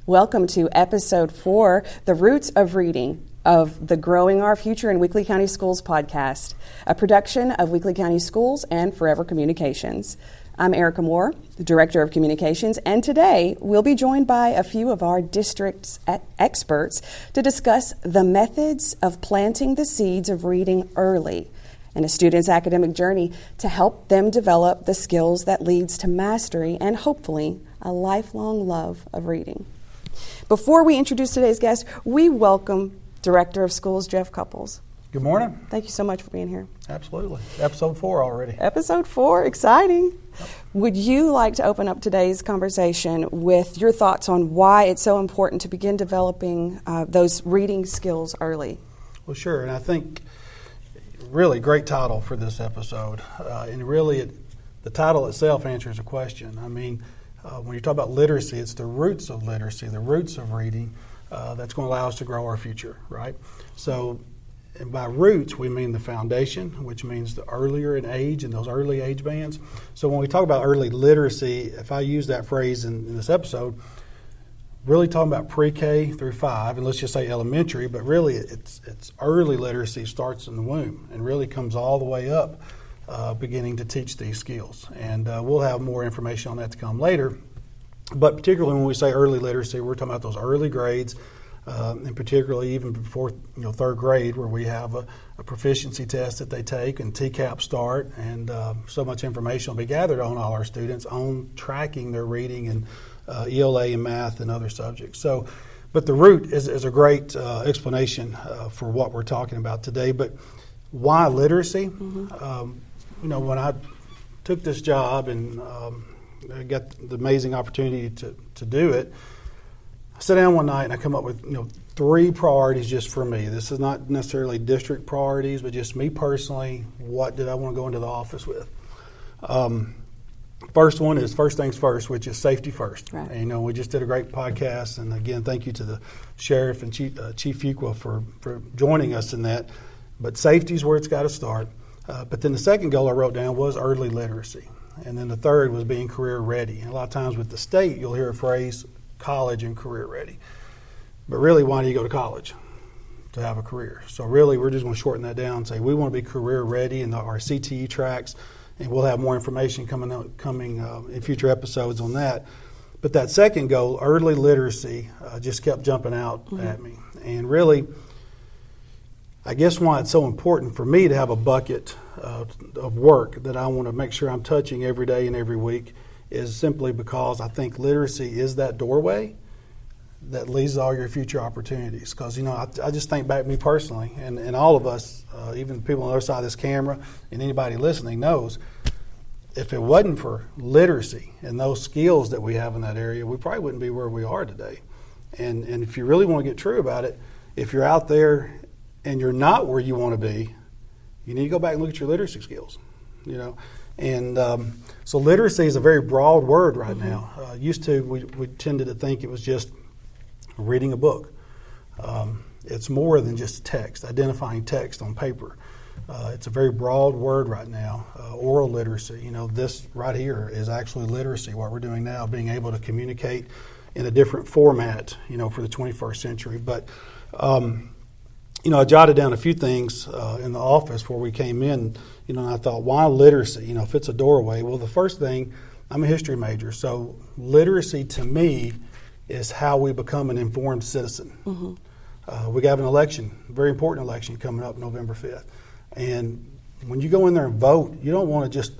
Welcome to Episode 4, The Roots of Reading, of the Growing Our Future in Weakley County Schools podcast, a production of Weakley County Schools and Forever Communications. I'm Erica Moore, the Director of Communications, and today we'll be joined by a few of our district's experts to discuss the methods of planting the seeds of reading early in a student's academic journey to help them develop the skills that leads to mastery and hopefully a lifelong love of reading. Before we introduce today's guest, we welcome Director of Schools, Jeff Cupples. Good morning. Thank you so much for being here. Absolutely. Episode 4 already. Episode 4, exciting. Yep. Would you like to open up today's conversation with your thoughts on why it's so important to begin developing those reading skills early? Well, sure. And I think really great title for this episode. And really the title itself answers a question. I mean, when you talk about literacy, it's the roots of literacy, the roots of reading that's going to allow us to grow our future, right? So, and by roots, we mean the foundation, which means the earlier in age and those early age bands. So when we talk about early literacy, if I use that phrase in this episode, really talking about pre-K through 5, and let's just say elementary, but really it's early literacy starts in the womb and really comes all the way up, beginning to teach these skills. And we'll have more information on that to come later. But particularly when we say early literacy, we're talking about those early grades, and particularly even before third grade, where we have a proficiency test that they take and TCAP start, and so much information will be gathered on all our students on tracking their reading and ELA and math and other subjects. So, but the root is a great explanation for what we're talking about today. But why literacy? Mm-hmm. When I took this job and I got the amazing opportunity to do it, I sat down one night and I come up with 3 priorities just for me. This is not necessarily district priorities, but just me personally. What did I want to go into the office with? First one is first things first, which is safety first. Right. And, we just did a great podcast, and again, thank you to the sheriff and Chief Fuqua for joining us in that. But safety is where it's got to start. But then the second goal I wrote down was early literacy. And then the third was being career ready. And a lot of times with the state, you'll hear a phrase, college and career ready. But really, why do you go to college? To have a career. So really, we're just going to shorten that down and say we want to be career ready in our CTE tracks, and we'll have more information coming in future episodes on that. But that second goal, early literacy, just kept jumping out at me. And really, I guess why it's so important for me to have a bucket of work that I want to make sure I'm touching every day and every week is simply because I think literacy is that doorway that leads to all your future opportunities. Because, I just think back to me personally, and all of us, even people on the other side of this camera and anybody listening knows, if it wasn't for literacy and those skills that we have in that area, we probably wouldn't be where we are today. And if you really want to get true about it, if you're out there and you're not where you want to be, you need to go back and look at your literacy skills, And so literacy is a very broad word right now. Used to, we tended to think it was just reading a book. It's more than just text, identifying text on paper. It's a very broad word right now, oral literacy. This right here is actually literacy, what we're doing now, being able to communicate in a different format, for the 21st century. But I jotted down a few things in the office before we came in, and I thought, why literacy? If it's a doorway. Well, the first thing, I'm a history major, so literacy to me is how we become an informed citizen. Mm-hmm. We have an election, a very important election coming up November 5th. And when you go in there and vote, you don't want to just,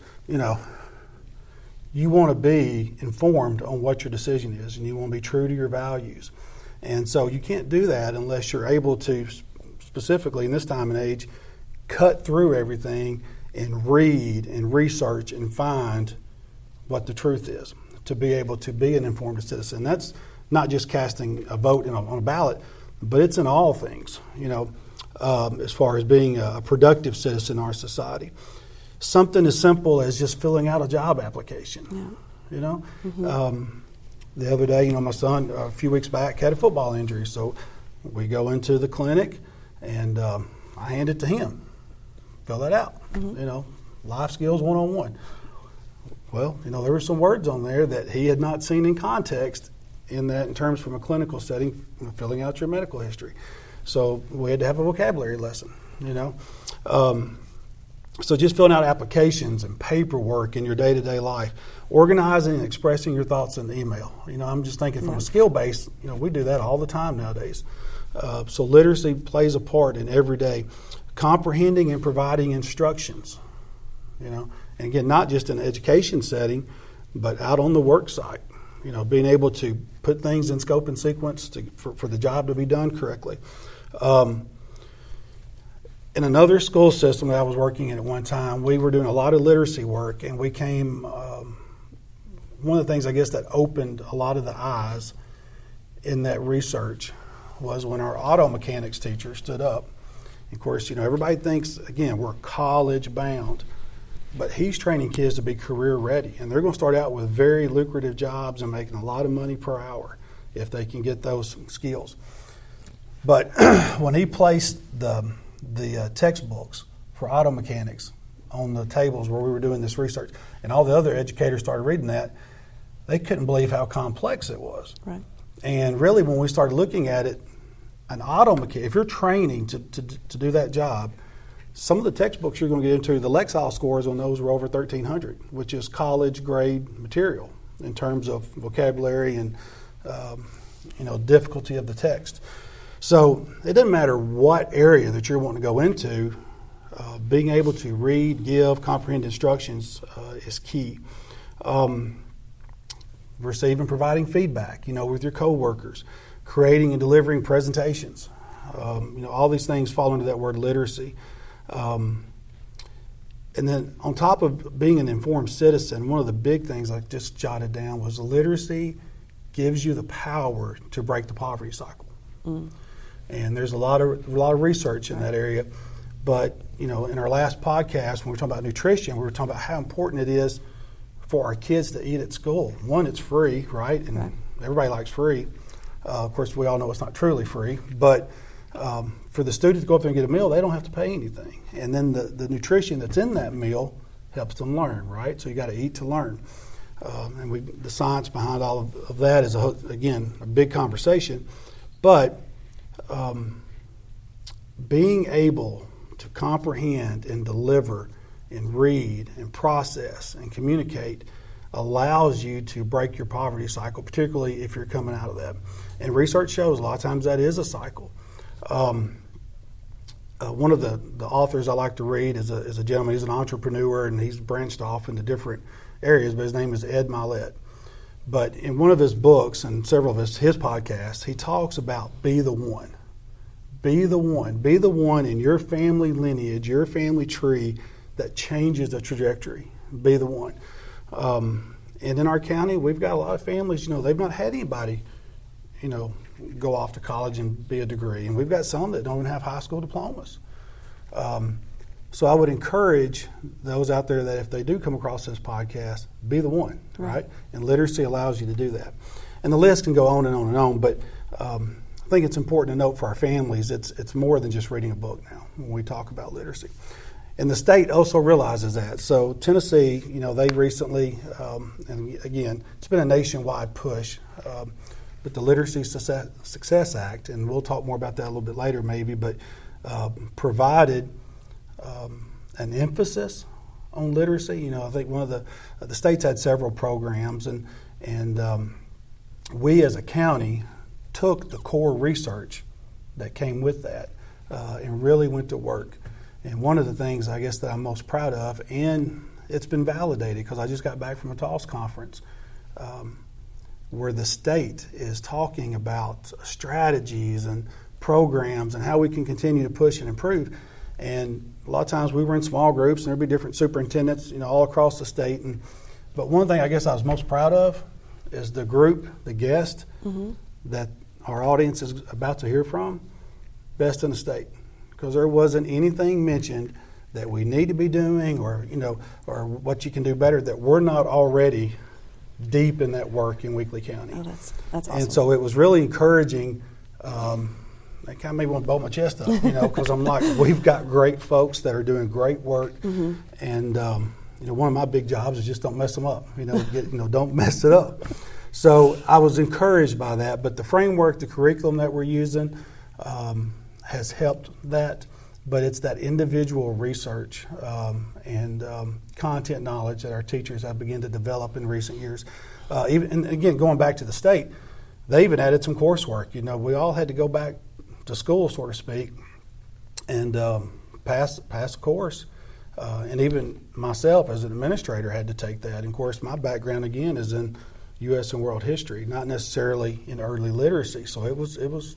you want to be informed on what your decision is, and you want to be true to your values. And so you can't do that unless you're able to, specifically in this time and age, cut through everything and read and research and find what the truth is to be able to be an informed citizen. That's not just casting a vote on a ballot, but it's in all things, as far as being a productive citizen in our society. Something as simple as just filling out a job application, Mm-hmm. The other day, my son, a few weeks back, had a football injury, so we go into the clinic, and I hand it to him. Fill that out, life skills 101. Well, there were some words on there that he had not seen in context in that in terms from a clinical setting, filling out your medical history. So we had to have a vocabulary lesson, So just filling out applications and paperwork in your day-to-day life, organizing and expressing your thoughts in the email. I'm just thinking from a skill base, we do that all the time nowadays. So literacy plays a part in every day. Comprehending and providing instructions, and again, not just in an education setting, but out on the work site, being able to put things in scope and sequence for the job to be done correctly. In another school system that I was working in at one time, we were doing a lot of literacy work, and we came, one of the things I guess that opened a lot of the eyes in that research was when our auto mechanics teacher stood up. Of course, everybody thinks, again, we're college bound, but he's training kids to be career ready, and they're going to start out with very lucrative jobs and making a lot of money per hour if they can get those skills. But when he placed the textbooks for auto mechanics on the tables where we were doing this research, and all the other educators started reading that, they couldn't believe how complex it was. Right. And really, when we started looking at it, an auto mechanic, if you're training to do that job, some of the textbooks you're going to get into, the Lexile scores on those were over 1,300, which is college grade material in terms of vocabulary and difficulty of the text. So it doesn't matter what area that you're wanting to go into, being able to read, give, comprehend instructions is key. Receiving, providing feedback, with your coworkers, creating and delivering presentations. All these things fall into that word literacy. And then on top of being an informed citizen, one of the big things I just jotted down was literacy gives you the power to break the poverty cycle. Mm. And there's a lot of research in that area. But, in our last podcast, when we were talking about nutrition, we were talking about how important it is for our kids to eat at school. One, it's free, right? And everybody likes free. Of course, we all know it's not truly free. But for the students to go up there and get a meal, they don't have to pay anything. And then the nutrition that's in that meal helps them learn, right? So you got to eat to learn. And the science behind all of that is, again, a big conversation. But being able to comprehend and deliver and read and process and communicate allows you to break your poverty cycle, particularly if you're coming out of that. And research shows a lot of times that is a cycle. One of the authors I like to read is a gentleman. He's an entrepreneur, and he's branched off into different areas, but his name is Ed Mylett. But in one of his books and several of his podcasts, he talks about be the one. Be the one. Be the one in your family lineage, your family tree that changes the trajectory. Be the one. And in our county, we've got a lot of families, they've not had anybody, go off to college and be a degree. And we've got some that don't even have high school diplomas. So I would encourage those out there that if they do come across this podcast, be the one, right? And literacy allows you to do that. And the list can go on and on and on, but I think it's important to note for our families, it's more than just reading a book now when we talk about literacy. And the state also realizes that. So Tennessee, they recently, and again, it's been a nationwide push, but the Literacy Success Act, and we'll talk more about that a little bit later maybe, but provided an emphasis on literacy. I think one of the states had several programs, and we as a county took the core research that came with that and really went to work. And one of the things I guess that I'm most proud of, and it's been validated because I just got back from a TOS conference where the state is talking about strategies and programs and how we can continue to push and improve. And a lot of times we were in small groups and there'd be different superintendents, all across the state. But one thing I guess I was most proud of is the group, the guest that our audience is about to hear from, best in the state. Because there wasn't anything mentioned that we need to be doing or what you can do better that we're not already deep in that work in Weakley County. Oh, that's awesome. And so it was really encouraging. That kind of made me want to blow my chest up, because I'm like, we've got great folks that are doing great work. And, one of my big jobs is just don't mess them up, don't mess it up. So I was encouraged by that, but the framework, the curriculum that we're using has helped that, but it's that individual research and content knowledge that our teachers have begun to develop in recent years. And again, going back to the state, they even added some coursework. You know, we all had to go back to school, so to speak, and pass a course. And even myself as an administrator had to take that. And of course, my background again is in U.S. and world history, not necessarily in early literacy. So it was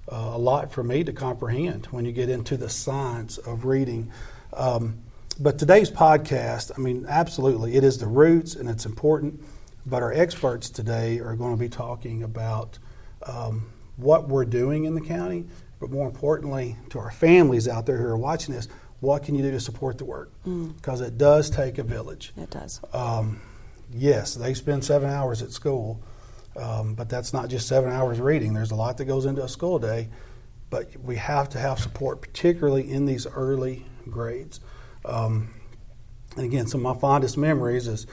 a lot for me to comprehend when you get into the science of reading. But today's podcast, I mean, absolutely, it is the roots and it's important. But our experts today are going to be talking about what we're doing in the county, but more importantly, to our families out there who are watching this, what can you do to support the work? Because it does take a village. It does. Yes, they spend 7 hours at school, but that's not just 7 hours reading. There's a lot that goes into a school day, but we have to have support, particularly in these early grades. And again, some of my fondest memories is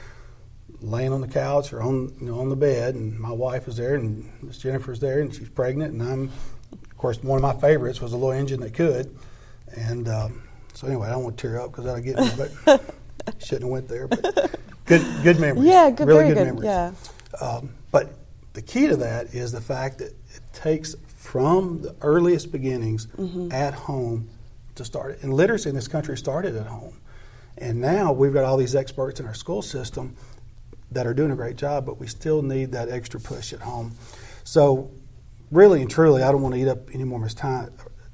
laying on the couch or on the bed, and my wife is there, and Miss Jennifer's there, and she's pregnant, and I'm, of course, one of my favorites was a little engine that could, and so anyway, I don't want to tear up because that'll get me, but shouldn't have went there. But good memories. Yeah, really very good memories. Yeah. But the key to that is the fact that it takes from the earliest beginnings at home to start it. And literacy in this country started at home, and now we've got all these experts in our school system that are doing a great job, but we still need that extra push at home. So really and truly, I don't want to eat up any more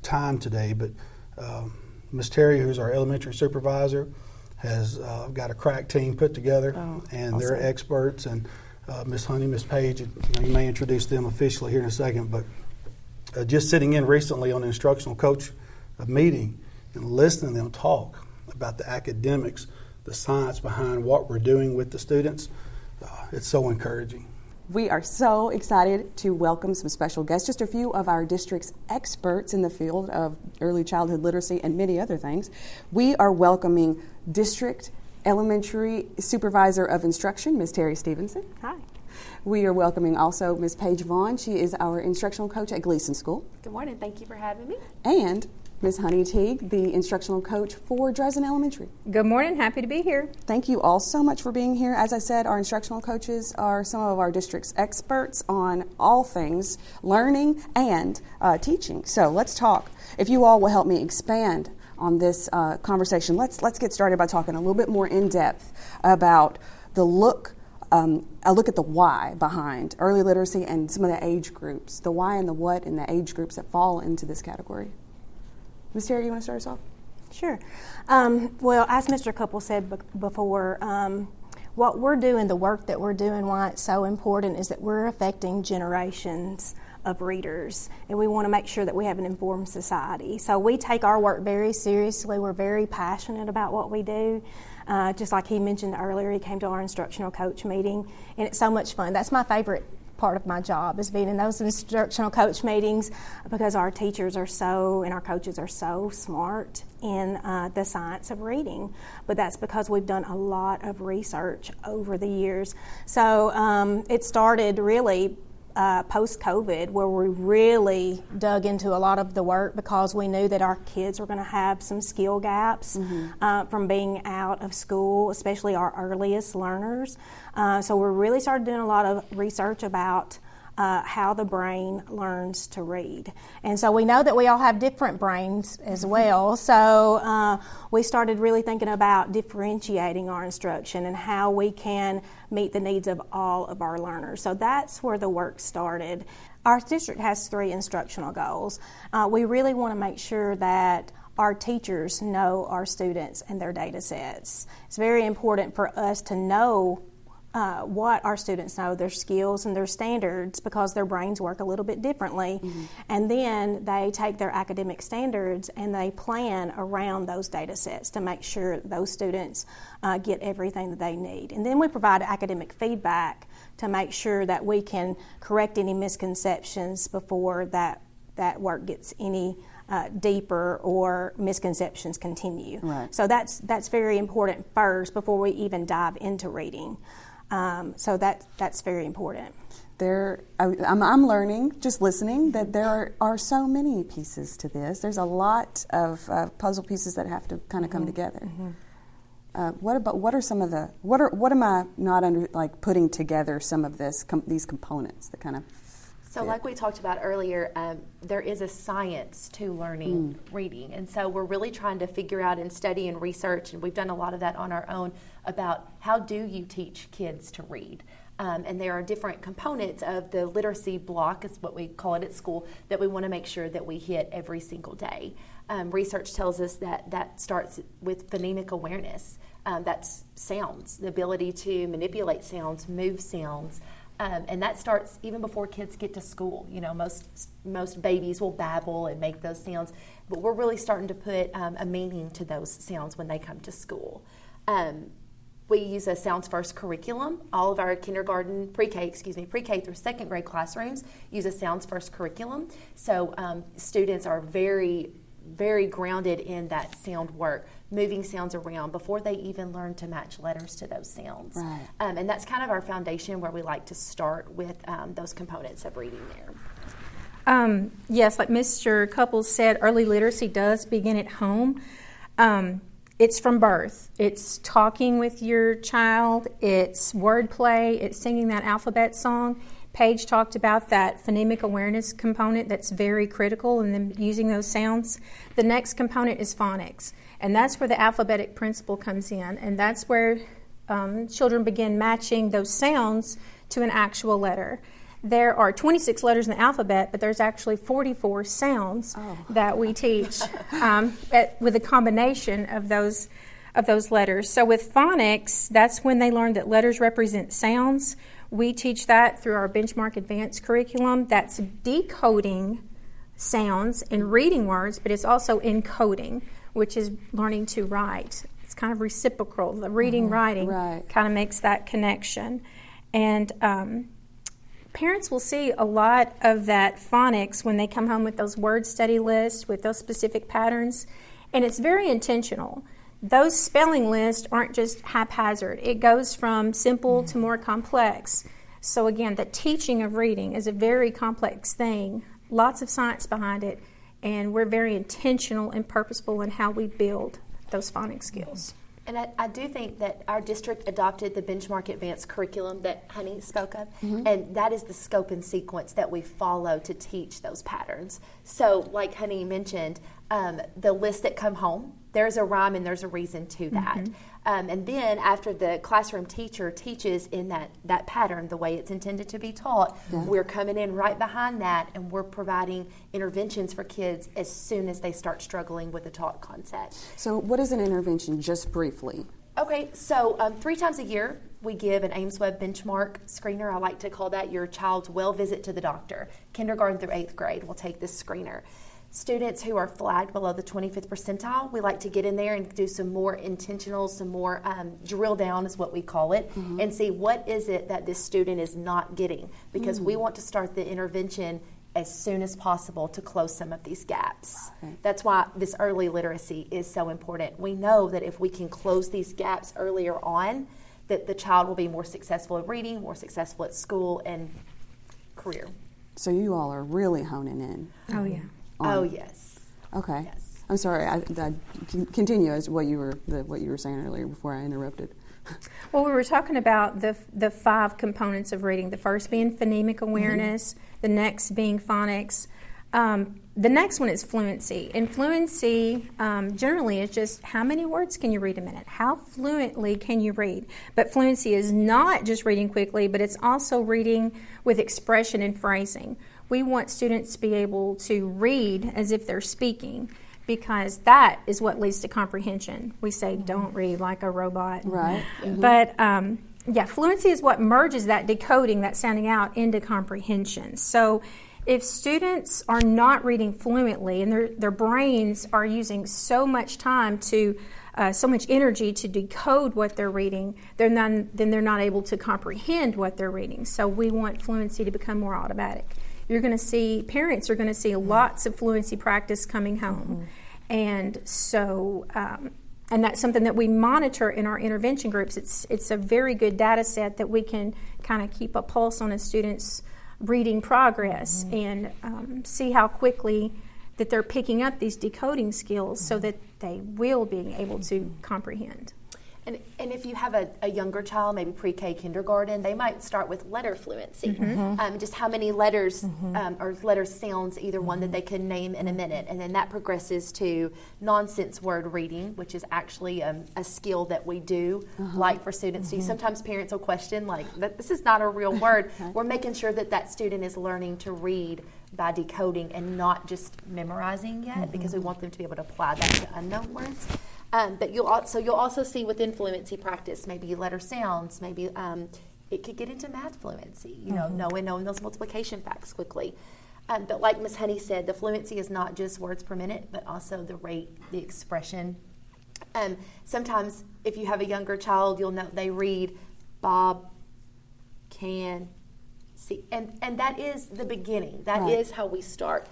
time today, but Ms. Terri, who's our elementary supervisor, has got a crack team put together, and awesome. They're experts, and Ms. Honey, Ms. Paige, you may introduce them officially here in a second, but just sitting in recently on an instructional coach meeting and listening to them talk about the academics, the science behind what we're doing with the students, it's so encouraging. We are so excited to welcome some special guests, just a few of our district's experts in the field of early childhood literacy and many other things. We are welcoming District Elementary Supervisor of Instruction, Ms. Terri Stephenson. Hi. We are welcoming also Ms. Paige Vaughan. She is our instructional coach at Gleason School. Good morning. Thank you for having me. And Ms. Honey Teague, the instructional coach for Dresden Elementary. Good morning. Happy to be here. Thank you all so much for being here. As I said, our instructional coaches are some of our district's experts on all things learning and teaching. So let's talk. If you all will help me expand on this conversation, let's get started by talking a little bit more in depth about a look at the why behind early literacy and some of the age groups, the why and the what and the age groups that fall into this category. Ms. Terri, you want to start us off? Sure. Well, as Mr. Cupples said before, what we're doing, the work that we're doing, why it's so important is that we're affecting generations of readers, and we want to make sure that we have an informed society. So we take our work very seriously. We're very passionate about what we do. Just like he mentioned earlier, he came to our instructional coach meeting, and it's so much fun. That's my favorite part of my job, is being in those instructional coach meetings, because our teachers are and our coaches are so smart in the science of reading. But that's because we've done a lot of research over the years. So it started really post-COVID, where we really dug into a lot of the work because we knew that our kids were going to have some skill gaps from being out of school, especially our earliest learners. So we really started doing a lot of research about how the brain learns to read. And so we know that we all have different brains as well. So we started really thinking about differentiating our instruction and how we can meet the needs of all of our learners. So that's where the work started. Our district has 3 instructional goals. We really want to make sure that our teachers know our students and their data sets. It's very important for us to know what our students know, their skills and their standards, because their brains work a little bit differently. And then they take their academic standards and they plan around those data sets to make sure those students get everything that they need. And then we provide academic feedback to make sure that we can correct any misconceptions before that work gets any deeper or misconceptions continue. Right. So that's very important first before we even dive into reading. So that's very important. I'm learning, just listening, that there are so many pieces to this. There's a lot of puzzle pieces that have to kind of come together. What are some of the what am I not putting together some of these components that kind of So like we talked about earlier, there is a science to learning reading. And so we're really trying to figure out and study and research, and we've done a lot of that on our own, about how do you teach kids to read. And there are different components of the literacy block, is what we call it at school, that we want to make sure that we hit every single day. Research tells us that starts with phonemic awareness. That's sounds, the ability to manipulate sounds, move sounds. And that starts even before kids get to school. You know, most babies will babble and make those sounds, but we're really starting to put a meaning to those sounds when they come to school. We use a Sounds First curriculum. All of our kindergarten, pre-K through second grade classrooms use a Sounds First curriculum. So students are very, very grounded in that sound work, moving sounds around before they even learn to match letters to those sounds. Right. And that's kind of our foundation where we like to start with those components of reading there. Yes, like Mr. Cupples said, early literacy does begin at home. It's from birth. It's talking with your child. It's wordplay. It's singing that alphabet song. Paige talked about that phonemic awareness component that's very critical, and then using those sounds. The next component is phonics, and that's where the alphabetic principle comes in, and that's where children begin matching those sounds to an actual letter. There are 26 letters in the alphabet, but there's actually 44 sounds that we teach with a combination of those letters. So with phonics, that's when they learn that letters represent sounds. We teach that through our Benchmark Advanced curriculum. That's decoding sounds and reading words, but it's also encoding, which is learning to write. It's kind of reciprocal. The reading, writing kind of makes that connection. And parents will see a lot of that phonics when they come home with those word study lists, with those specific patterns, and it's very intentional. Those spelling lists aren't just haphazard. It goes from simple to more complex. So again, the teaching of reading is a very complex thing, lots of science behind it, and we're very intentional and purposeful in how we build those phonics skills. And I do think that our district adopted the Benchmark Advanced curriculum that Honey spoke of, and that is the scope and sequence that we follow to teach those patterns. So like Honey mentioned, the lists that come home, there's a rhyme and there's a reason to that. And then after the classroom teacher teaches in that pattern the way it's intended to be taught, we're coming in right behind that, and we're providing interventions for kids as soon as they start struggling with the taught concept. So what is an intervention, just briefly? Okay, so 3 times a year we give an Ames Web benchmark screener. I like to call that your child's well visit to the doctor. Kindergarten through 8th grade will take this screener. Students who are flagged below the 25th percentile, we like to get in there and do some more intentional, some more drill down is what we call it, and see what is it that this student is not getting, because we want to start the intervention as soon as possible to close some of these gaps. That's why this early literacy is so important. We know that if we can close these gaps earlier on, that the child will be more successful at reading, more successful at school and career. So you all are really honing in. Oh, yeah. Oh, yes. Okay. Yes. I'm sorry. I continue as what you were saying earlier before I interrupted. Well, we were talking about the 5 components of reading. The first being phonemic awareness, the next being phonics. The next one is fluency. And fluency generally is just how many words can you read a minute? How fluently can you read? But fluency is not just reading quickly, but it's also reading with expression and phrasing. We want students to be able to read as if they're speaking, because that is what leads to comprehension. We say don't read like a robot. Right. But fluency is what merges that decoding, that sounding out, into comprehension. So if students are not reading fluently and their brains are using so much time to so much energy to decode what they're reading, then they're not able to comprehend what they're reading. So we want fluency to become more automatic. Parents are going to see lots of fluency practice coming home. And so that's something that we monitor in our intervention groups. It's a very good data set that we can kind of keep a pulse on a student's reading progress and see how quickly that they're picking up these decoding skills so that they will be able to comprehend. And if you have a younger child, maybe pre-K kindergarten, they might start with letter fluency. Just how many letters or letter sounds, either one that they can name in a minute. And then that progresses to nonsense word reading, which is actually a skill that we do like for students to use. Sometimes parents will question, like, this is not a real word. We're making sure that student is learning to read by decoding and not just memorizing yet, because we want them to be able to apply that to unknown words. But you'll also see within fluency practice, maybe letter sounds, maybe it could get into math fluency, knowing those multiplication facts quickly. But like Ms. Honey said, the fluency is not just words per minute, but also the rate, the expression. Sometimes if you have a younger child, you'll know they read Bob can see, and that is the beginning. That is how we start.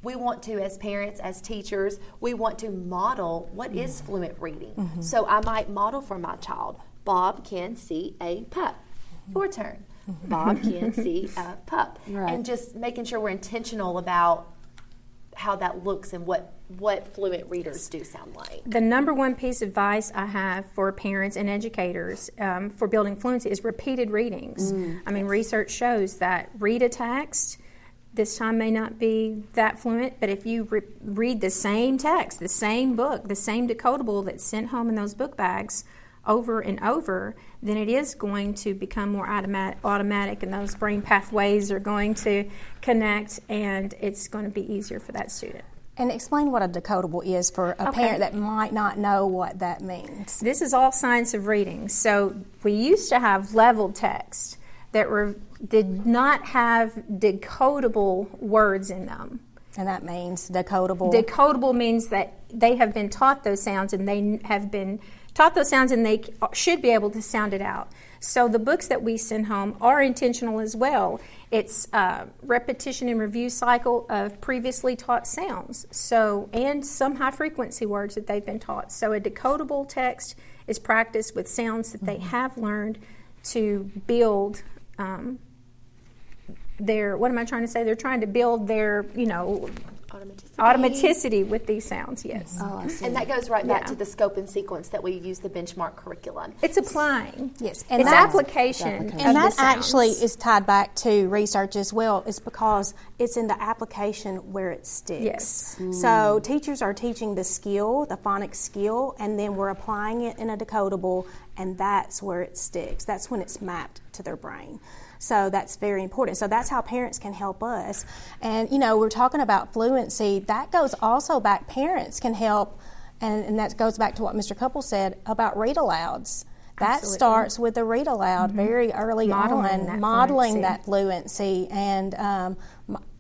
We want to, as parents, as teachers, we want to model what is fluent reading. So I might model for my child, Bob can see a pup. Your turn. Bob can see a pup. And just making sure we're intentional about how that looks and what fluent readers do sound like. The number one piece of advice I have for parents and educators for building fluency is repeated readings. I mean, research shows that read a text, this time may not be that fluent, but if you read the same text, the same book, the same decodable that's sent home in those book bags over and over, then it is going to become more automatic, and those brain pathways are going to connect, and it's going to be easier for that student. And explain what a decodable is for a parent that might not know what that means. This is all science of reading. So we used to have leveled text that did not have decodable words in them. And that means decodable? Decodable means that they have been taught those sounds, and they have been taught those sounds, and they should be able to sound it out. So the books that we send home are intentional as well. It's a repetition and review cycle of previously taught sounds, and some high-frequency words that they've been taught. So a decodable text is practiced with sounds that they have learned to build they're trying to build their, automaticity with these sounds, yes. Oh, I see. And that goes right back to the scope and sequence that we use the benchmark curriculum. It's applying. Yes. And it's application. And that actually is tied back to research as well. It's because it's in the application where it sticks. Yes. So teachers are teaching the skill, the phonics skill, and then we're applying it in a decodable, and that's where it sticks. That's when it's mapped to their brain. So that's very important. So that's how parents can help us. And, we're talking about fluency. That goes also back. Parents can help, and that goes back to what Mr. Cupples said about read-alouds. That starts with the read-aloud very early modeling that fluency and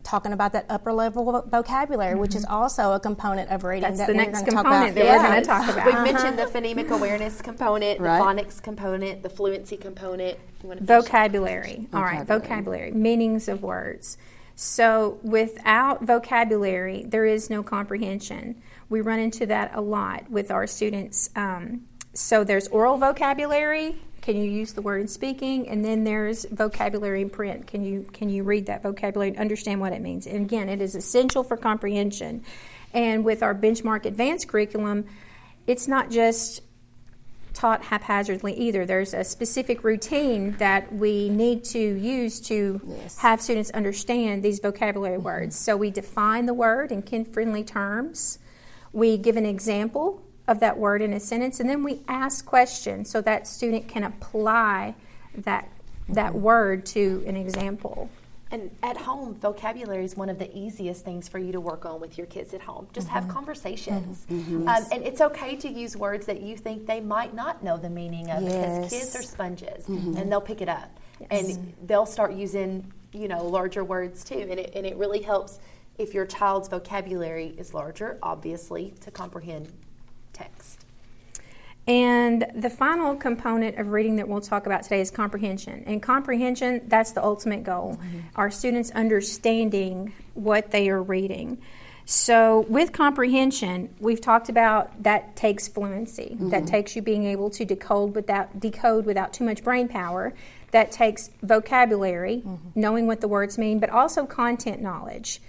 talking about that upper-level vocabulary, which is also a component of reading. That's the next component that we're going to talk about. We've mentioned the phonemic awareness component, the phonics component, the fluency component. Vocabulary. All right, vocabulary, meanings of words. So without vocabulary, there is no comprehension. We run into that a lot with our students. So there's oral vocabulary. Can you use the word in speaking? And then there's vocabulary in print. Can you read that vocabulary and understand what it means? And again, it is essential for comprehension. And with our benchmark advanced curriculum, it's not just taught haphazardly either. There's a specific routine that we need to use to have students understand these vocabulary words. So we define the word in kid-friendly terms. We give an example of that word in a sentence, and then we ask questions so that student can apply that word to an example. And at home, vocabulary is one of the easiest things for you to work on with your kids at home. Just have conversations. And it's okay to use words that you think they might not know the meaning of, because kids are sponges, and they'll pick it up. And they'll start using, larger words too. And it really helps if your child's vocabulary is larger, obviously, to comprehend text. And the final component of reading that we'll talk about today is comprehension. And comprehension, that's the ultimate goal. Our students understanding what they are reading. So with comprehension, we've talked about that takes fluency. That takes you being able to decode without too much brain power. That takes vocabulary, knowing what the words mean, but also content knowledge.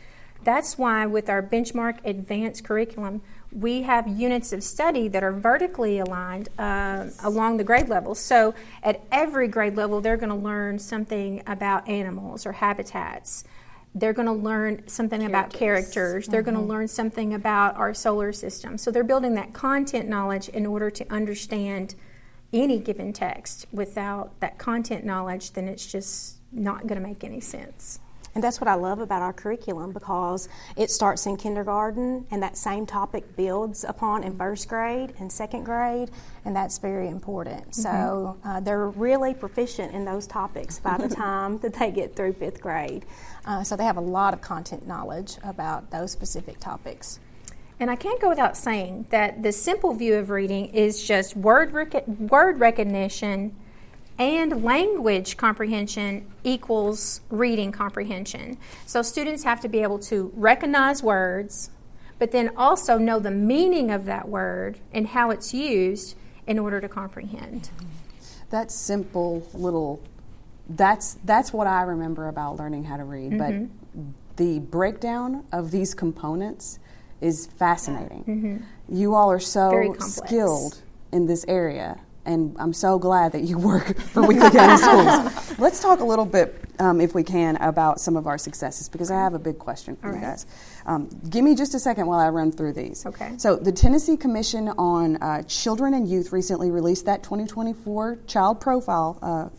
That's why with our benchmark advanced curriculum, we have units of study that are vertically aligned along the grade level. So at every grade level, they're going to learn something about animals or habitats. They're going to learn something about characters. They're going to learn something about our solar system. So they're building that content knowledge in order to understand any given text. Without that content knowledge, then it's just not going to make any sense. And that's what I love about our curriculum, because it starts in kindergarten and that same topic builds upon in first grade and second grade, and that's very important. So they're really proficient in those topics by the time that they get through fifth grade. So they have a lot of content knowledge about those specific topics. And I can't go without saying that the simple view of reading is just word recognition and language comprehension equals reading comprehension. So students have to be able to recognize words, but then also know the meaning of that word and how it's used in order to comprehend. That simple little, that's what I remember about learning how to read. But the breakdown of these components is fascinating. You all are so skilled in this area, and I'm so glad that you work for Weakley County Schools. Let's talk a little bit, if we can, about some of our successes, because I have a big question for you guys. Give me just a second while I run through these. Okay. So the Tennessee Commission on Children and Youth recently released that 2024 Child Profile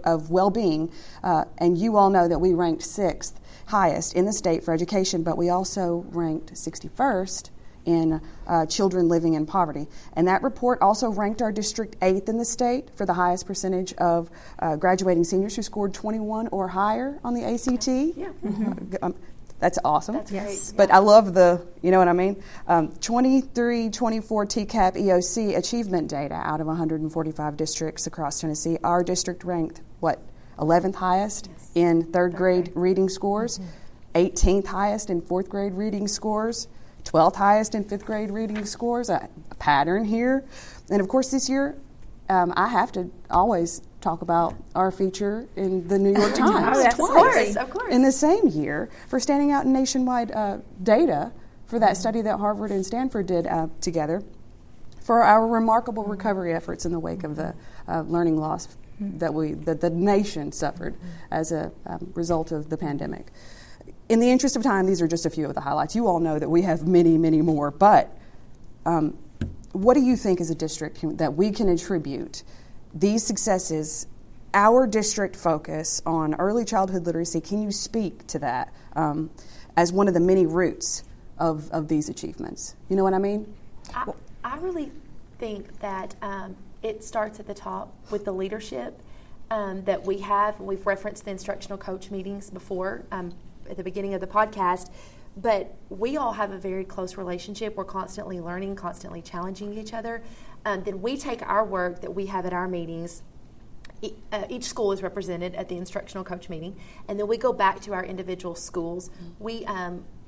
of Well-Being, and you all know that we ranked 6th highest in the state for education, but we also ranked 61st in children living in poverty. And that report also ranked our district 8th in the state for the highest percentage of graduating seniors who scored 21 or higher on the ACT. Yeah. That's awesome. That's great. But I love the, you know what I mean? 23-24 TCAP EOC achievement data out of 145 districts across Tennessee. Our district ranked, 11th highest in third grade reading scores, 18th highest in fourth grade reading scores, 12th highest in fifth grade reading scores, a pattern here. And of course this year, I have to always talk about our feature in the New York Times Of course. in the same year for standing out in nationwide data for that study that Harvard and Stanford did together for our remarkable recovery efforts in the wake of the learning loss that the nation suffered as a result of the pandemic. In the interest of time, these are just a few of the highlights. You all know that we have many, many more, but what do you think as a district that we can attribute these successes, our district focus on early childhood literacy? Can you speak to that as one of the many roots of these achievements? You know what I mean? I really think that it starts at the top with the leadership that we have. We've referenced the instructional coach meetings before at the beginning of the podcast, but we all have a very close relationship. We're constantly learning, constantly challenging each other. Then we take our work that we have at our meetings. Each school is represented at the instructional coach meeting, and then we go back to our individual schools. We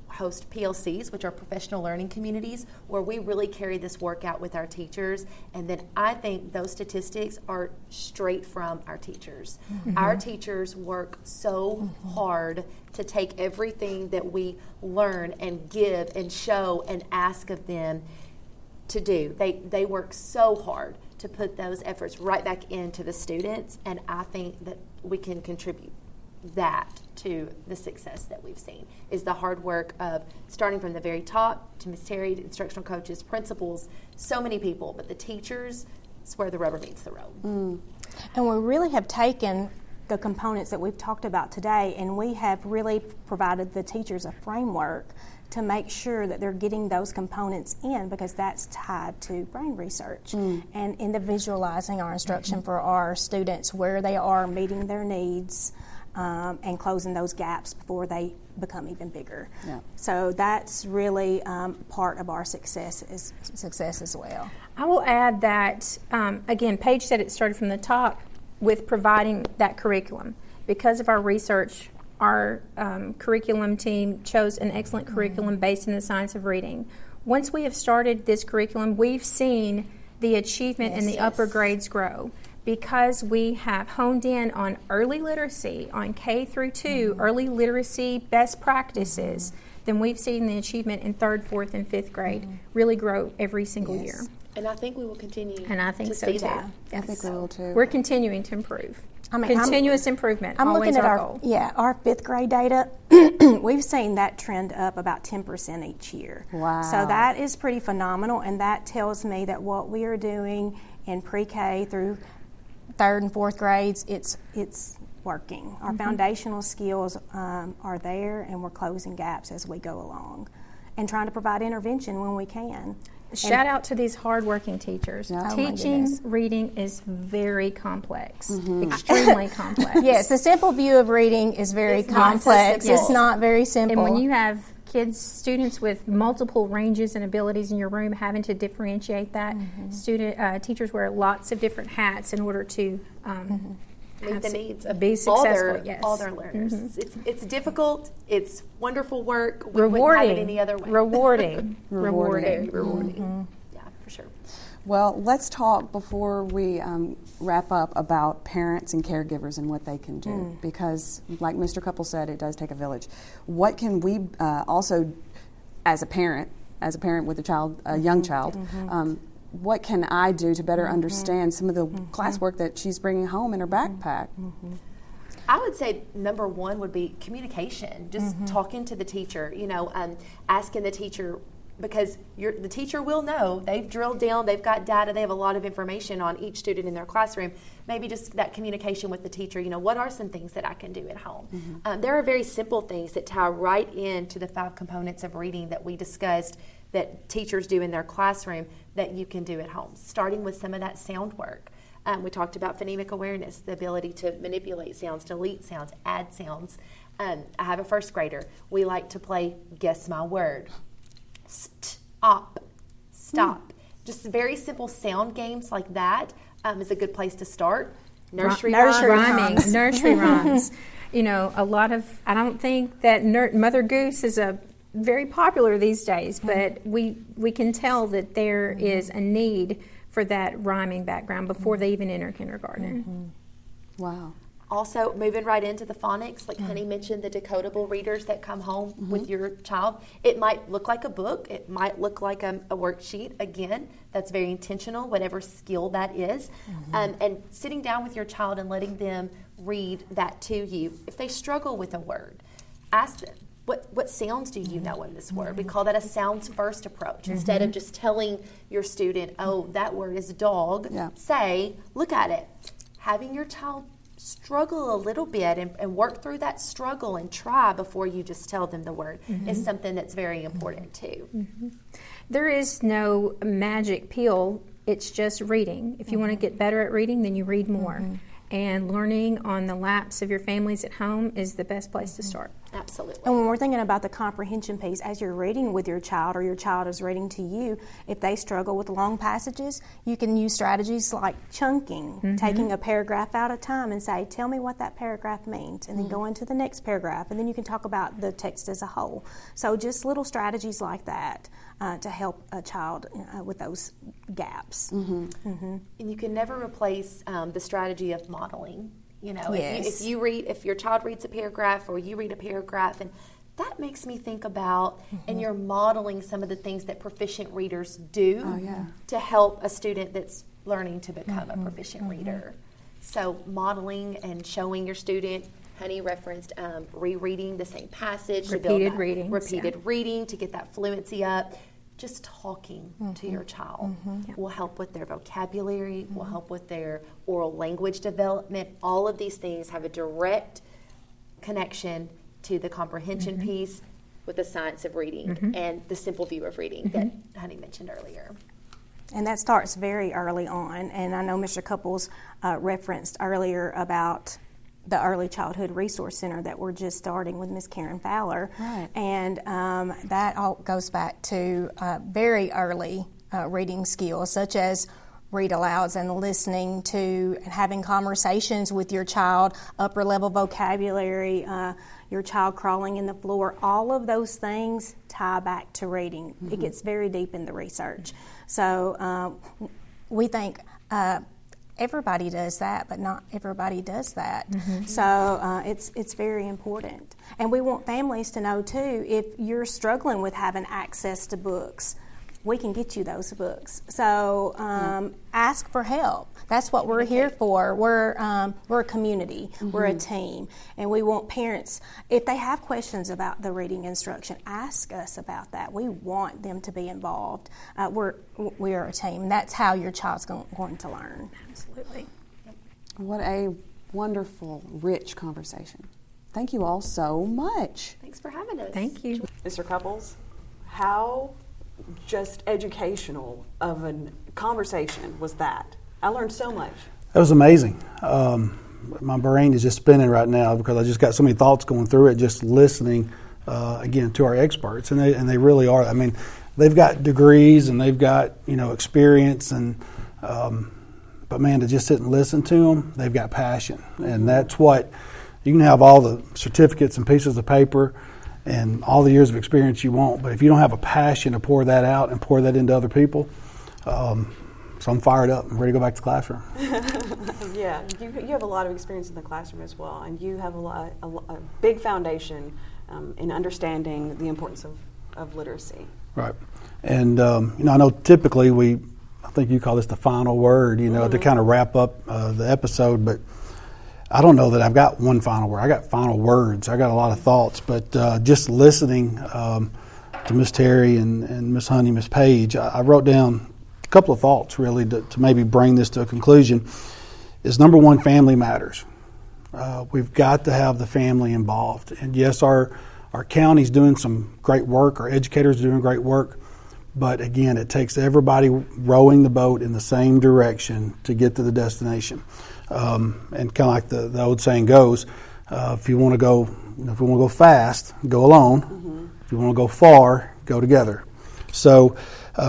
host PLCs, which are professional learning communities, where we really carry this work out with our teachers. And then I think those statistics are straight from our teachers. Our teachers work so hard to take everything that we learn and give and show and ask of them to do. They work so hard to put those efforts right back into the students, and I think that we can contribute that to the success that we've seen is the hard work of starting from the very top to Ms. Terri, to instructional coaches, principals, so many people, but the teachers is where the rubber meets the road. And we really have taken the components that we've talked about today, and we have really provided the teachers a framework to make sure that they're getting those components in, because that's tied to brain research and individualizing our instruction for our students where they are meeting their needs and closing those gaps before they become even bigger. Yeah. So that's really part of our success as well. I will add that, again, Paige said it started from the top with providing that curriculum. Because of our research, our curriculum team chose an excellent curriculum based in the science of reading. Once we have started this curriculum, we've seen the achievement in the upper grades grow because we have honed in on early literacy, on K through 2, early literacy best practices. Then we've seen the achievement in 3rd, 4th, and 5th grade really grow every single year. And I think we will continue And I think to so see too. that. I think we will too. We're continuing to improve. I mean, Continuous improvement, I'm always looking at our our goal. our 5th grade data. We've seen that trend up about 10% each year. Wow. So that is pretty phenomenal, and that tells me that what we are doing in pre-K through 3rd and 4th grades, it's working. Our foundational skills are there, and we're closing gaps as we go along, and trying to provide intervention when we can. Shout out to these hardworking teachers. Yeah. Oh, my Teaching goodness. reading is very complex, extremely complex. Yes, the simple view of reading is very It's not so complex. simple. It's not very simple. And when you have students with multiple ranges and abilities in your room, having to differentiate that, teachers wear lots of different hats in order to Meet the needs of be all successful. Yes. all their learners. It's difficult. It's wonderful work. We Rewarding. wouldn't have it any other way. Rewarding. Very Rewarding. rewarding. Yeah, for sure. Well, let's talk before we wrap up about parents and caregivers and what they can do. Because, like Mr. Cupples said, it does take a village. What can we also, as a parent with a child, a young child, what can I do to better understand some of the classwork that she's bringing home in her backpack? I would say number one would be communication. Just talking to the teacher. Asking the teacher. Because the teacher will know, they've drilled down, they've got data, they have a lot of information on each student in their classroom. Maybe just that communication with the teacher, what are some things that I can do at home? There are very simple things that tie right into the 5 components of reading that we discussed that teachers do in their classroom that you can do at home, starting with some of that sound work. We talked about phonemic awareness, the ability to manipulate sounds, delete sounds, add sounds. I have a 1st grader. We like to play Guess My Word. Stop. Just very simple sound games like that is a good place to start. Nursery rhyming, nursery rhymes. A lot of, I don't think that Mother Goose is very popular these days, but we can tell that there is a need for that rhyming background before they even enter kindergarten. Wow. Also, moving right into the phonics, like Honey mentioned, the decodable readers that come home with your child. It might look like a book. It might look like a worksheet. Again, that's very intentional, whatever skill that is. And sitting down with your child and letting them read that to you. If they struggle with a word, ask them, what sounds do you know in this word? We call that a sounds first approach. Instead of just telling your student, oh, that word is dog, say, look at it. Having your child struggle a little bit and work through that struggle and try before you just tell them the word is something that's very important too. There is no magic pill. It's just reading. If you want to get better at reading, then you read more. And learning on the laps of your families at home is the best place to start. Absolutely. And when we're thinking about the comprehension piece, as you're reading with your child or your child is reading to you, if they struggle with long passages, you can use strategies like chunking, taking a paragraph at a time and say, tell me what that paragraph means, and then go into the next paragraph, and then you can talk about the text as a whole. So just little strategies like that to help a child with those gaps. And you can never replace the strategy of modeling. Yes. If your child reads a paragraph or you read a paragraph, and that makes me think about, and you're modeling some of the things that proficient readers do to help a student that's learning to become a proficient reader. So modeling and showing your student, Honey referenced rereading the same passage, Repeated reading to get that fluency up. Just talking to your child will help with their vocabulary, will help with their oral language development. All of these things have a direct connection to the comprehension piece with the science of reading and the simple view of reading that Honey mentioned earlier. And that starts very early on. And I know Mr. Cupples referenced earlier about the Early Childhood Resource Center that we're just starting with Miss Karen Fowler. Right. And that all goes back to very early reading skills, such as read alouds and listening to and having conversations with your child, upper level vocabulary, your child crawling in the floor, all of those things tie back to reading. Mm-hmm. It gets very deep in the research. So we think everybody does that, but not everybody does that. Mm-hmm. So it's very important. And we want families to know, too, if you're struggling with having access to books, we can get you those books. So ask for help. That's what we're here for. We're a community. Mm-hmm. We're a team. And we want parents, if they have questions about the reading instruction, ask us about that. We want them to be involved. We are a team. That's how your child's going to learn. Absolutely. What a wonderful, rich conversation. Thank you all so much. Thanks for having us. Thank you. Mr. Cupples, how just educational of a conversation was that? I learned so much. That was amazing. My brain is just spinning right now because I just got so many thoughts going through it, just listening, again, to our experts. And they really are. I mean, they've got degrees and they've got, experience. But, man, to just sit and listen to them, they've got passion. And that's what, you can have all the certificates and pieces of paper and all the years of experience you want, but if you don't have a passion to pour that out and pour that into other people, so I'm fired up. I'm ready to go back to the classroom. Yeah, you have a lot of experience in the classroom as well, and you have a big foundation in understanding the importance of literacy. Right, and I know typically I think you call this the final word, mm-hmm. to kind of wrap up the episode, but I don't know that I've got one final word. I got final words. I got a lot of thoughts, but just listening to Miss Terri and Miss Honey, Miss Paige, I wrote down a couple of thoughts really to maybe bring this to a conclusion. Is number one, family matters. We've got to have the family involved, and yes, our county's doing some great work. Our educators are doing great work, but again, it takes everybody rowing the boat in the same direction to get to the destination. And kind of like the old saying goes, if you want to go fast, go alone. Mm-hmm. If you want to go far, go together. So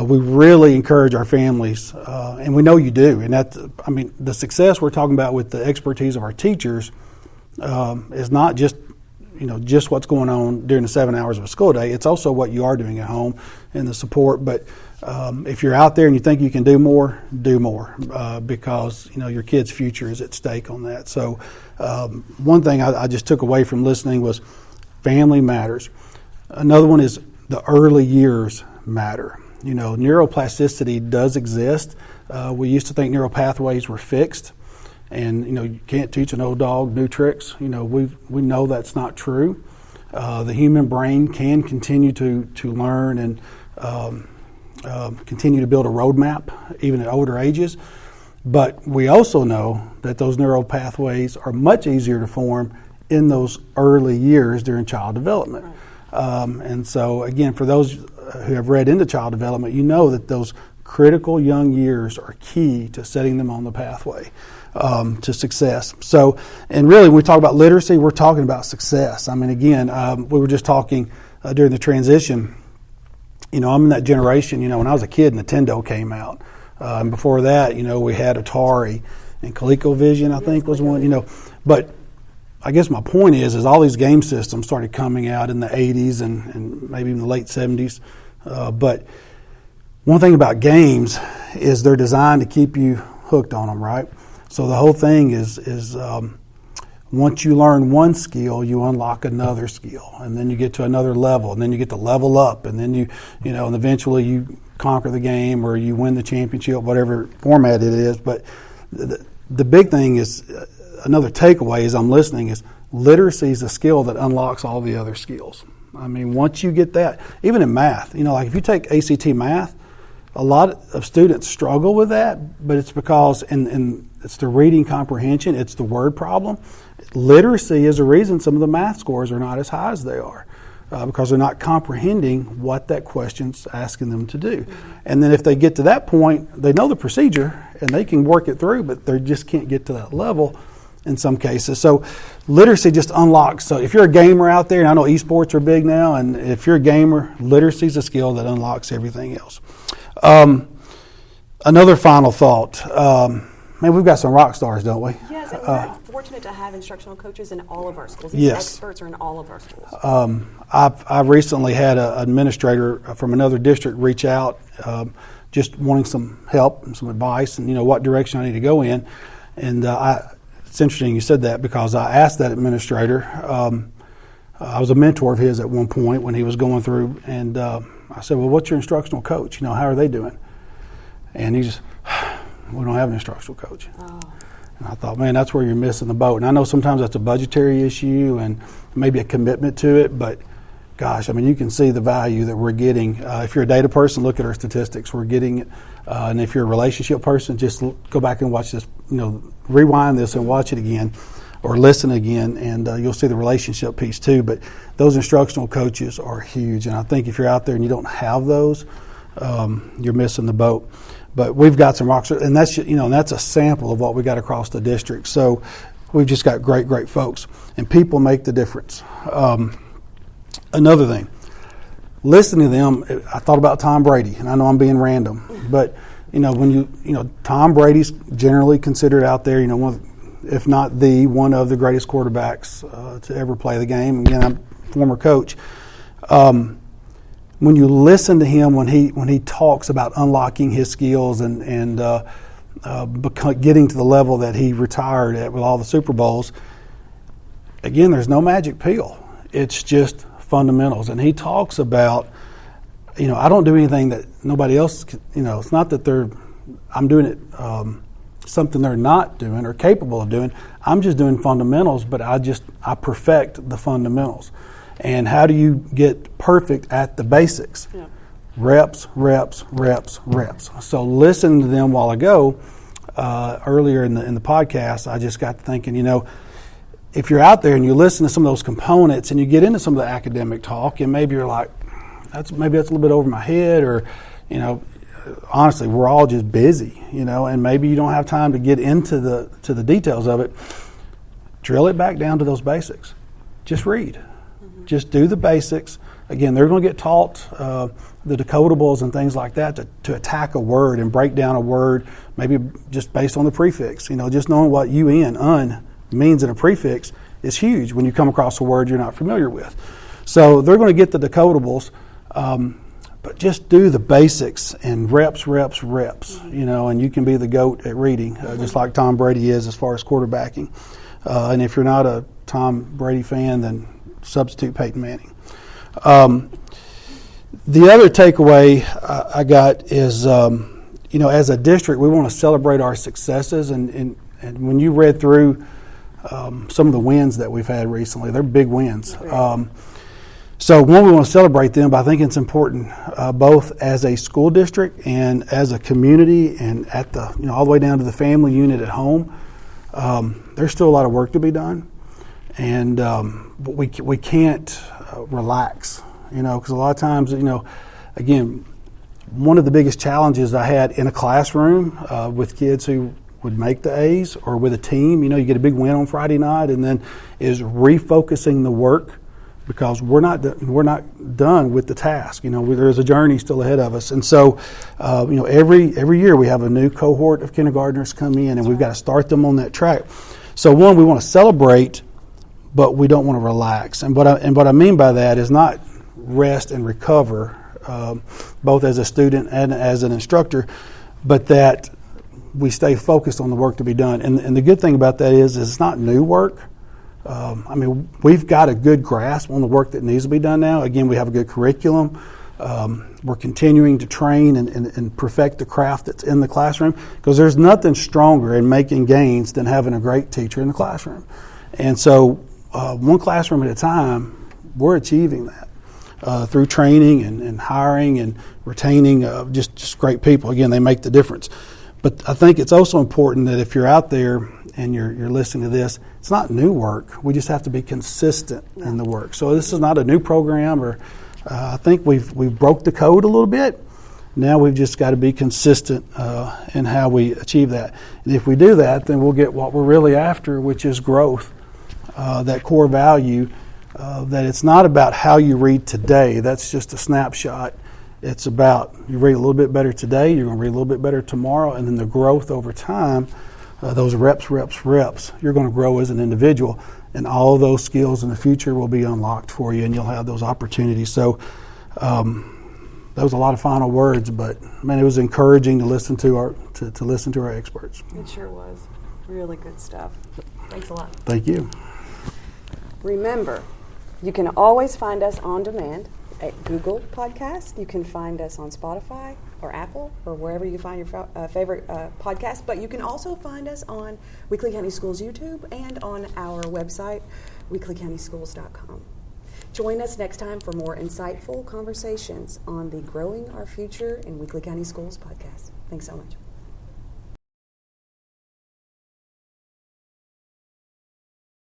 we really encourage our families, and we know you do. And the success we're talking about with the expertise of our teachers is not just what's going on during the 7 hours of a school day. It's also what you are doing at home and the support. But if you're out there and you think you can do more, because your kid's future is at stake on that. So one thing I just took away from listening was family matters. Another one is the early years matter. Neuroplasticity does exist. We used to think neural pathways were fixed, and you can't teach an old dog new tricks. We know that's not true. The human brain can continue to learn and continue to build a roadmap even at older ages. But we also know that those neural pathways are much easier to form in those early years during child development. Right. And so, again, for those who have read into child development, you know that those critical young years are key to setting them on the pathway to success. So, and really, when we talk about literacy, we're talking about success. I mean, again, we were just talking during the transition. I'm in that generation, when I was a kid, Nintendo came out. And before that, we had Atari and ColecoVision, I think, was one, But I guess my point is all these game systems started coming out in the 80s and maybe even the late 70s. But one thing about games is they're designed to keep you hooked on them, right? So the whole thing is once you learn one skill, you unlock another skill, and then you get to another level, and then you get to level up, and then and eventually you conquer the game or you win the championship, whatever format it is. But the big thing is, another takeaway as I'm listening, is literacy is a skill that unlocks all the other skills. I mean, once you get that, even in math, like if you take ACT math, a lot of students struggle with that, but it's because, and it's the reading comprehension, it's the word problem. Literacy is a reason some of the math scores are not as high as they are, because they're not comprehending what that question's asking them to do. Mm-hmm. And then if they get to that point, they know the procedure and they can work it through, but they just can't get to that level in some cases. So literacy just unlocks. So if you're a gamer out there, and I know esports are big now, and if you're a gamer, literacy is a skill that unlocks everything else. Another final thought. Man, we've got some rock stars, don't we? Yes, and we're fortunate to have instructional coaches in all of our schools. These Yes. experts are in all of our schools. I've recently had an administrator from another district reach out, just wanting some help and some advice, and what direction I need to go in. And it's interesting you said that, because I asked that administrator. I was a mentor of his at one point when he was going through, and I said, "Well, what's your instructional coach? How are they doing?" And he just, "We don't have an instructional coach." Oh. And I thought, man, that's where you're missing the boat. And I know sometimes that's a budgetary issue and maybe a commitment to it, but gosh, you can see the value that we're getting. If you're a data person, look at our statistics. We're getting it. And if you're a relationship person, just go back and watch this, rewind this and watch it again or listen again, and you'll see the relationship piece too. But those instructional coaches are huge. And I think if you're out there and you don't have those, you're missing the boat. But we've got some rocks, and that's that's a sample of what we got across the district. So we've just got great folks, and people make the difference. Another thing, listening to them, I thought about Tom Brady, and I know I'm being random, but when Tom Brady's generally considered out there, one, if not one of the greatest quarterbacks to ever play the game. Again, I'm a former coach. When you listen to him, when he talks about unlocking his skills and getting to the level that he retired at with all the Super Bowls, again, there's no magic pill. It's just fundamentals. And he talks about, I don't do anything that nobody else, it's not that I'm doing it something they're not doing or capable of doing. I'm just doing fundamentals, but I perfect the fundamentals. And how do you get perfect at the basics? Yeah. Reps. So listening to them while ago, earlier in the podcast, I just got to thinking, if you're out there and you listen to some of those components and you get into some of the academic talk, and maybe you're like, that's a little bit over my head, or honestly, we're all just busy, and maybe you don't have time to get into the details of it. Drill it back down to those basics. Just read. Just do the basics. Again, they're going to get taught the decodables and things like that to attack a word and break down a word, maybe just based on the prefix. Just knowing what un means in a prefix is huge when you come across a word you're not familiar with. So they're going to get the decodables, but just do the basics and reps, and you can be the GOAT at reading, just like Tom Brady is as far as quarterbacking. And if you're not a Tom Brady fan, then substitute Peyton Manning. The other takeaway I got is, as a district, we want to celebrate our successes. And when you read through some of the wins that we've had recently, they're big wins. So one, we want to celebrate them, but I think it's important both as a school district and as a community, and at the all the way down to the family unit at home. There's still a lot of work to be done. And but we can't relax, because a lot of times, again, one of the biggest challenges I had in a classroom with kids who would make the A's, or with a team, you get a big win on Friday night, and then is refocusing the work, because we're not done with the task. There's a journey still ahead of us, and so every year we have a new cohort of kindergartners come in, and we've got to start them on that track. So one, we want to celebrate, but we don't want to relax. And what I mean by that is not rest and recover, both as a student and as an instructor, but that we stay focused on the work to be done. And the good thing about that is it's not new work. We've got a good grasp on the work that needs to be done now. Again, we have a good curriculum. We're continuing to train and perfect the craft that's in the classroom, because there's nothing stronger in making gains than having a great teacher in the classroom. And so one classroom at a time, we're achieving that through training and hiring and retaining just great people. Again, they make the difference. But I think it's also important that if you're out there and you're listening to this, it's not new work. We just have to be consistent in the work. So this is not a new program, or I think we've broke the code a little bit. Now we've just got to be consistent in how we achieve that. And if we do that, then we'll get what we're really after, which is growth, that core value, that it's not about how you read today. That's just a snapshot. It's about you read a little bit better today, you're going to read a little bit better tomorrow, and then the growth over time, those reps, you're going to grow as an individual, and all of those skills in the future will be unlocked for you, and you'll have those opportunities. So that was a lot of final words, but man, it was encouraging to listen to our experts. It sure was. Really good stuff. Thanks a lot. Thank you. Remember, you can always find us on demand at Google Podcast. You can find us on Spotify or Apple or wherever you find your favorite podcast. But you can also find us on Weakley County Schools YouTube and on our website, weakleycountyschools.com. Join us next time for more insightful conversations on the Growing Our Future in Weakley County Schools podcast. Thanks so much.